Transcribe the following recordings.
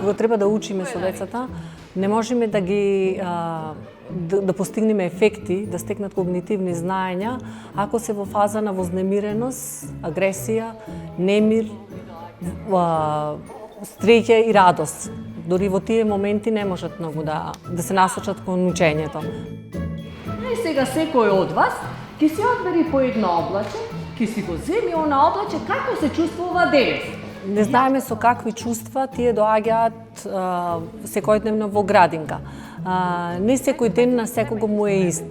Кога треба да учиме со децата, не можеме да ги да постигнеме ефекти, да стекнат когнитивни знаења, ако се во фаза на вознемиреност, агресија, немир, стреќа и радост. Дори во тие моменти не можат многу да се насочат кон учењето. И сега секој од вас ќе си одбери по едно облаче, ќе си го земи она облаче, како се чувствува денес. Не знаеме со какви чувства тие доаѓаат секојдневно во градинка. Не секој ден на секого му е ист.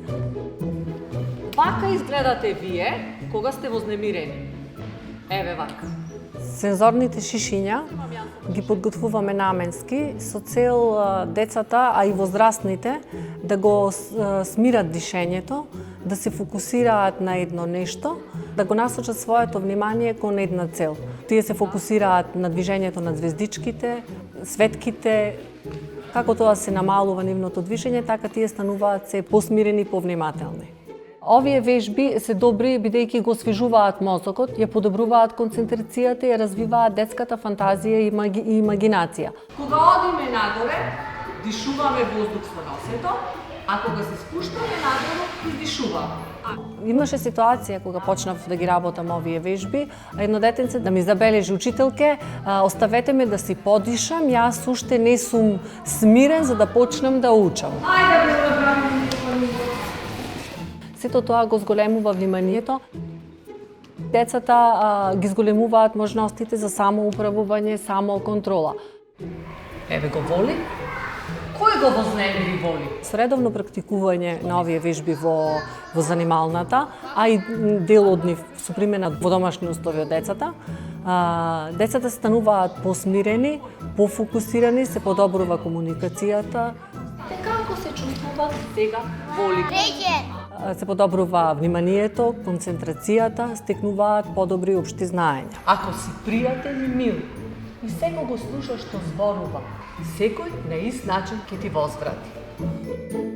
Вака изгледате вие кога сте вознемирени. Еве вака. Сензорните шишиња ги подготвуваме наменски со цел децата, а и возрастните да го смират дишењето, да се фокусираат на едно нешто, да го насочат своето внимание кон една цел. Тие се фокусираат на движењето на звездичките, светките, како тоа се намалува нивното движење, така тие стануваат се посмирени и повнимателни. Овие вежби се добри бидејќи го освежуваат мозокот, ја подобруваат концентрацијата и ја развиваат детската фантазија и имагинација. Кога одиме надоле, дишуваме воздух со носето, а кога се спуштаме надолу, издишуваме. Имаше ситуација кога почнав да ги работам овие вежби, едно детенце да ми забележи: учителке, оставете ме да си подишам, јас уште не сум смирен за да почнам да учам. Ајде да го направиме. Сето тоа го зголемува вниманието. Децата ги зголемуваат можностите за самоуправување, самоконтрола. Еве го воли. Кој го вознемири воли? Со редовно практикување на овие вежби во занималната, а и дел од нив со примена во домашни услови од децата, децата стануваат посмирени, пофокусирани, се подобрува комуникацијата. Како се чувствува сега воли? Се подобрува вниманието, концентрацијата, стекнуваат подобри општи знаења. Ако си пријател и мил и секој го слушаш што зборува, секој на ист начин ќе ти возврати.